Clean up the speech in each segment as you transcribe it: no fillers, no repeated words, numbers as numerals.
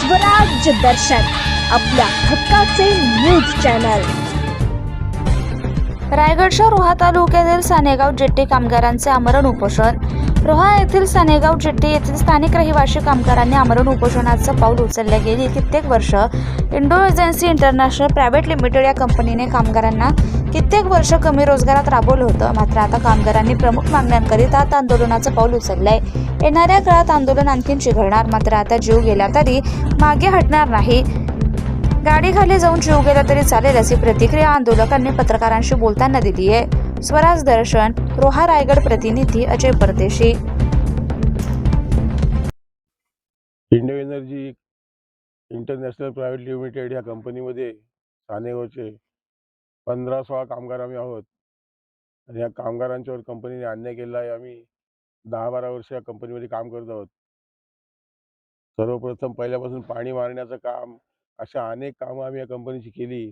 स्वराज्य दर्शन आपल्या हक्काचे न्यूज चॅनल। रायगडच्या रोहा तालुक्यातील सानेगाव जेट्टी कामगारांचे आमरण उपोषण। रोहा येथील सानेगाव जेट्टी येथील स्थानिक रहिवासी कामगारांनी आमरण उपोषणाचं पाऊल उचलले। गेली कित्येक वर्ष Indo agency international private limited या कंपनीने कामगारांना कित्येक वर्ष कमी रोजगारात राबवलं होतं। मात्र आता कामगारांनी प्रमुख मागण्यांकरिता आता आंदोलनाचं पाऊल उचललंय। येणाऱ्या काळात आंदोलन आणखीन चिघळणार, मात्र आता जीव गेला तरी मागे हटणार नाही। गाडीखाली जाऊन जीव गेला तरी चालेल, अशी प्रतिक्रिया आंदोलकांनी पत्रकारांशी बोलताना दिली आहे। स्वराज दर्शन, रोहा रायगड प्रतिनिधी अजय परदेशी। Indo energy international private limited या कंपनीमध्ये सानेगावचे 15-16 कामगार आम्ही आहोत आणि या कामगारांच्यावर कंपनीने अन्याय केला आहे। आम्ही 10-12 वर्ष या कंपनीमध्ये काम करत आहोत। सर्वप्रथम पहिल्यापासून पाणी मारण्याचं काम, अशा अनेक कामं आम्ही या कंपनीची केली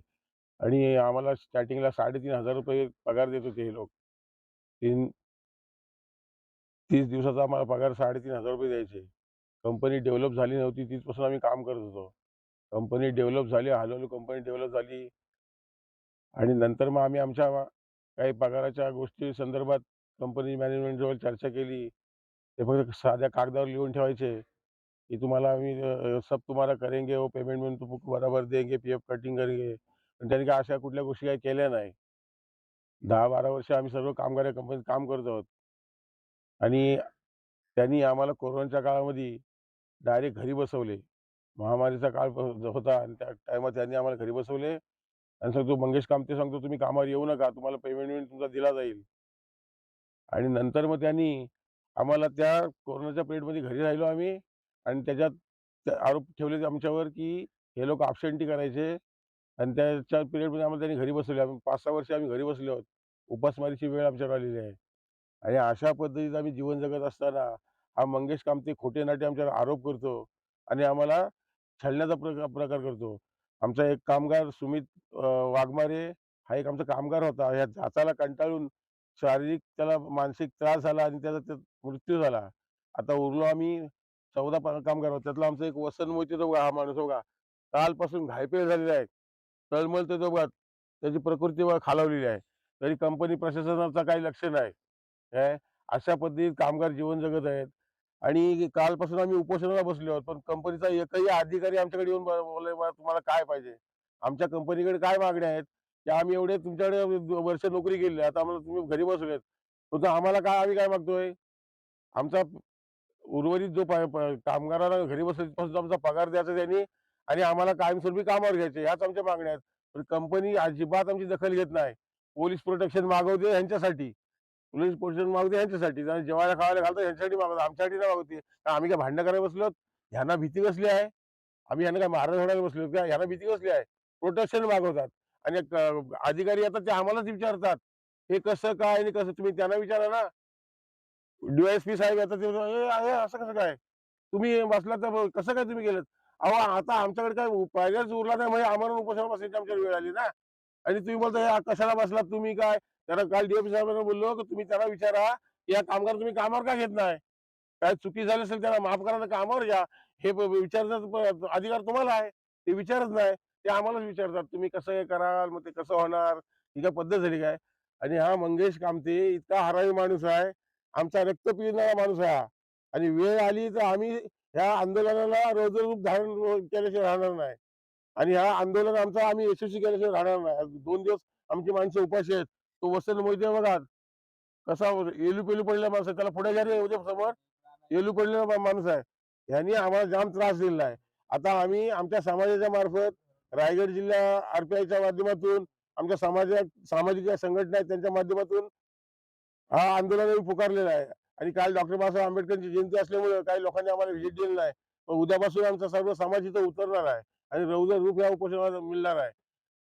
आणि आम्हाला स्टार्टिंगला 3,500 रुपये पगार देत होते हे लोक। 30 दिवसाचा आम्हाला पगार 3,500 रुपये द्यायचे। कंपनी डेव्हलप झाली नव्हती, तिथपासून आम्ही काम करत होतो। कंपनी डेव्हलप झाली, हळूहळू कंपनी डेव्हलप झाली आणि नंतर मग आम्ही आमच्या काही पगाराच्या गोष्टी संदर्भात कंपनी मॅनेजमेंटजवळ चर्चा केली। ते फक्त साध्या कागदावर लिहून ठेवायचे की तुम्हाला आम्ही सब तुम्हारा करेंगे, वो पेमेंट में तुमको बराबर देंगे, पीएफ कटिंग करेंगे। पण त्यांनी काय अशा कुठल्या गोष्टी काही केल्या नाही। 10-12 वर्ष आम्ही सर्व कामगार या कंपनीत काम करत आहोत आणि त्यांनी आम्हाला कोरोनाच्या काळामध्ये डायरेक्ट घरी बसवले। महामारीचा काळ होता आणि त्या टायमात त्यांनी आम्हाला घरी बसवले आणि सांगतो मंगेश कामते सांगतो तुम्ही कामावर येऊ नका, तुम्हाला पेमेंट तुमचा दिला जाईल। आणि नंतर मग त्यांनी आम्हाला त्या कोरोनाच्या पिरियडमध्ये घरी राहिलो आम्ही आणि त्याच्यात आरोप ठेवले आमच्यावर की हे लोक ॲब्सेंटी करायचे आणि त्याच्या पिरियडमध्ये आम्हाला त्यांनी घरी बसवले। आम्ही 5-6 वर्ष आम्ही घरी बसलो आहोत। उपासमारीची वेळ आमच्यावर आलेली आहे आणि अशा पद्धतीत आम्ही जीवन जगत असताना हा मंगेश कामते खोटे नाटे आमच्यावर आरोप करतो आणि आम्हाला छळण्याचा प्रकार करतो। आमचा एक कामगार सुमित वाघमारे हा एक आमचा कामगार होता। या जाचाला कंटाळून शारीरिक त्याला मानसिक त्रास झाला आणि त्याचा मृत्यू झाला। आता उरलो आम्ही 14 कामगार आहोत। त्यातला आमचा एक वसंत मोहिते जो हा माणूस बघा कालपासून घायपेल झालेला आहे, तळमळतो तो बघा, त्याची प्रकृती खालावलेली आहे, तरी कंपनी प्रशासनाचा काही लक्ष नाही। अशा पद्धतीत कामगार जीवन जगत आहेत आणि कालपासून आम्ही उपोषणाला बसलो आहोत, पण कंपनीचा एकही अधिकारी आमच्याकडे येऊन बोलले तुम्हाला काय पाहिजे, आमच्या कंपनीकडे काय मागण्या आहेत, की आम्ही एवढे तुमच्याकडे वर्ष नोकरी केली, आता आम्हाला तुम्ही घरी बसवलेत, तर आम्हाला काय, आम्ही काय मागतोय? आमचा उर्वरित जो कामगारांना घरी बसल्यापासून आमचा पगार द्यायचा त्यांनी आणि आम्हाला कायमस्वरूपी कामावर घ्यायचे, ह्याच आमच्या मागण्या आहेत। पण कंपनी अजिबात आमची दखल घेत नाही। पोलीस प्रोटेक्शन मागवते ह्यांच्यासाठी, पोलीस प्रोटेक्शन मागवते ह्यांच्यासाठी, जेवायला खावायला घालतात ह्यांच्यासाठी मागवते, आमच्यासाठी नाही मागवते। आम्ही काय भांडणं करायला बसलो? ह्यांना भीती कसली आहे? आम्ही ह्यांना काय मारहाण होण्याला बसलो का? ह्यांना भीती कसली आहे? प्रोटेक्शन मागवतात आणि अधिकारी येतात ते आम्हालाच विचारतात हे कसं काय आणि कसं, तुम्ही त्यांना विचारा ना। DSP साहेब येतात ते असं कसं काय तुम्ही बसला, तर कसं काय तुम्ही गेलेत? अहो आता आमच्याकडे काय पर्यायच उरला नाही, म्हणजे आम्हाला उपोषण बसायची आमच्यावर वेळ आली ना। आणि तुम्ही बोलता कशाला बसलात तुम्ही? काय त्याला काल DSP साहेबांना बोललो की तुम्ही त्याला विचारा या कामगार तुम्ही कामावर का घेत नाही, काय चुकी झाली असेल त्याला माफ करा, कामावर घ्या, हे विचारण्याचा अधिकार तुम्हाला आहे। ते विचारत नाही, ते आम्हालाच विचारतात तुम्ही कसं हे कराल, मग ते कसं होणार, ही काय पद्धत झाली काय? आणि हा मंगेश कामते इतका हरामी माणूस आहे, आमचा रक्त पिणारा माणूस आहे हा। आणि वेळ आली तर आम्ही ह्या आंदोलनाला रौद्ररूप धारण केल्याशिवाय राहणार नाही आणि ह्या आंदोलन आमचा आम्ही यशस्वी केल्याशिवाय राहणार नाही। 2 दिवस आमची माणसं उपाशी आहेत। तो वसंत मोहिते बघा कसा एलू पेलू पडलेला माणूस आहे, त्याला पुढे घ्या रे, उद्या समोर एलू पडलेला माणूस आहे। यांनी आम्हाला जाम त्रास दिलेला आहे। आता आम्ही आमच्या समाजाच्या मार्फत रायगड जिल्हा RPIच्या माध्यमातून आमच्या सामाजिक ज्या संघटना आहेत त्यांच्या माध्यमातून हा आंदोलन आम्ही पुकारलेला आहे आणि काल डॉक्टर बाबासाहेब आंबेडकरांची जयंती असल्यामुळे काही लोकांनी आम्हाला व्हिजिट दिली नाही, पण उद्यापासून आमचा सर्व समाज इथं उतरणार आहे आणि रौद्र रूप या उपोषणाला मिळणार आहे।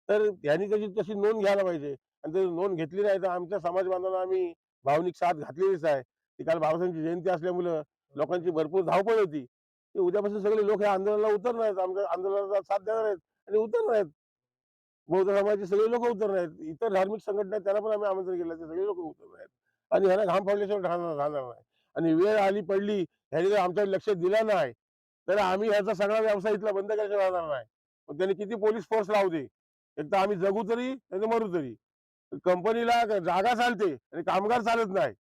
तर त्यांनी त्याची तशी नोंद घ्यायला पाहिजे आणि जर नोंद घेतली नाही तर आमच्या समाज बांधवांना आम्ही भावनिक साथ घातलेलीच आहे। ती काल बाबासाहेबांची जयंती असल्यामुळं लोकांची भरपूर धावपळ होती, ते उद्यापासून सगळे लोक या आंदोलनाला उतरणार आहेत, आमच्या आंदोलनाला साथ देणार आहेत आणि उतरणार आहेत। बौद्ध समाजाचे सगळे लोक उतरणार आहेत, इतर धार्मिक संघटना आहेत त्यांना पण आम्ही आमंत्रण केलं, ते सगळे लोक उतरणार आहेत आणि ह्याला घाम फोडल्याशिवाय राहणार नाही। आणि वेळ आली पडली ह्याने जर आमच्याकडे लक्ष दिलं नाही तर आम्ही ह्याचा सगळा व्यवसाय इथला बंद केल्याशिवाय राहणार नाही. पण त्यांनी किती पोलीस फोर्स लावू दे, एक तर आम्ही जगू तरी नाही तर मरू तरी. कंपनीला जागा चालते आणि कामगार चालत नाही.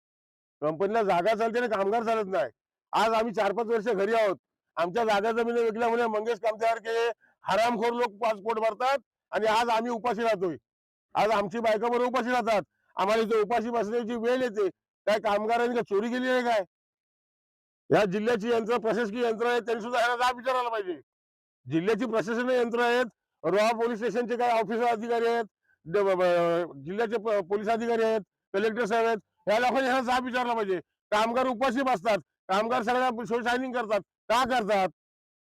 कंपनीला जागा चालते आणि कामगार चालत नाही. आज आम्ही 4-5 वर्ष घरी आहोत. आमच्या जागा जमिनी विकल्यामुळे मंगेश कामत्यासारखे हरामखोर लोक पासपोर्ट भरतात आणि आज आम्ही उपाशी राहतोय. आज आमची बायका बरोबर उपाशी राहतात. आम्हाला इथे उपाशी बसण्याची वेळ येते. काय कामगारांनी काय चोरी केली आहे काय? या जिल्ह्याची यंत्र प्रशासकीय यंत्र आहेत, त्यांनी सुद्धा ह्याला जाब विचारायला पाहिजे. जिल्ह्याची प्रशासकीय यंत्र आहेत, रोहा पोलीस स्टेशनचे काही ऑफिसर अधिकारी आहेत, जिल्ह्याचे पोलीस अधिकारी आहेत, कलेक्टर साहेब आहेत, ह्या लोकांनी ह्याला जाब विचारला पाहिजे. कामगार उपाशी बसतात, कामगार सगळ्या शो शायनिंग करतात, का करतात?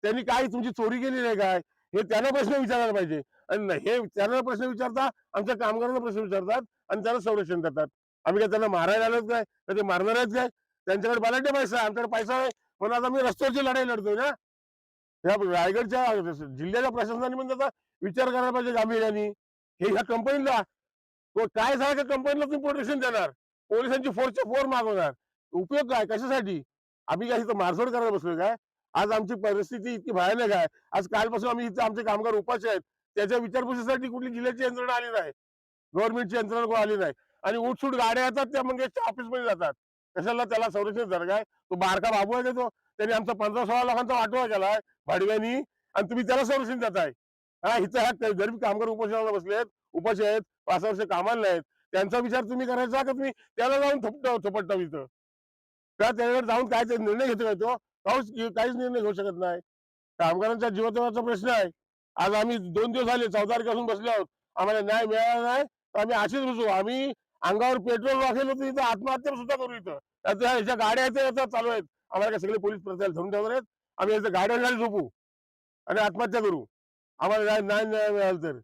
त्यांनी काय तुमची चोरी केली नाही काय? हे त्यांना प्रश्न विचारायला पाहिजे. आणि हे त्यांना प्रश्न विचारता, आमच्या कामगारांना प्रश्न विचारतात आणि त्यांना संरक्षण देतात. आम्ही काय त्यांना मारायला आलोत काय? का ते मारणार आहेत काय? त्यांच्याकडे बलाढ्य पैसा आहे, आमच्याकडे पैसा आहे म्हणून आता आम्ही रस्त्यावरची लढाई लढतोय ना. या रायगडच्या जिल्ह्याच्या प्रशासनाने पण त्याचा विचार करायला पाहिजे गांभीर्याने. हे ह्या कंपनीला काय झालं, त्या कंपनीला तुम्ही प्रोटेक्शन देणार, पोलिसांची फोर मागवणार, उपयोग काय, कशासाठी? आम्ही काय इथं मारझोड करायला बसलोय काय? आज आमची परिस्थिती इतकी भयानक आहे. आज कालपासून आम्ही इथं आमचे कामगार उपाशी आहेत. त्याच्या विचारपूसीसाठी कुठली जिल्ह्याची यंत्रणा आली नाही, गव्हर्नमेंटची यंत्रणा कोण आली नाही. आणि उठसूट गाड्या येतात, त्या मंगेशच्या ऑफिसमध्ये जातात. कशाला त्याला संरक्षण झालं काय? तो बारका बाबू आहे का तो? त्यांनी आमचा 15-16 लाखांचा वाटोळा केलाय भाडव्यांनी आणि तुम्ही त्याला संरक्षण देताय. हा, इथं ह्या गरीब कामगार उपोषणाला बसलेत, उपाशी आहेत, 5 वर्ष कामाला नाहीत. त्यांचा विचार तुम्ही करायचा का तुम्ही त्याला जाऊन थोपटता इथं? का त्याच्याकडे जाऊन काय ते निर्णय घेतो काय तो? काहीच निर्णय घेऊ शकत नाही. कामगारांच्या जीवाचा प्रश्न आहे. आज आम्ही 2 दिवस झाले 14 तारखेपासून बसले आहोत. आम्हाला न्याय मिळाला नाही, तर आम्ही अशीच बसू. आम्ही अंगावर पेट्रोल वाकेल होतं, इथं आत्महत्या सुद्धा करू. इथं ह्याच्या गाड्या आहेत, चालू आहेत. आम्हाला काय सगळे पोलीस प्रत्येक धरून ठेवणार आहेत? आम्ही याच्या गाड्यांखाली झोपू आणि आत्महत्या करू. आम्हाला न्याय मिळाला तर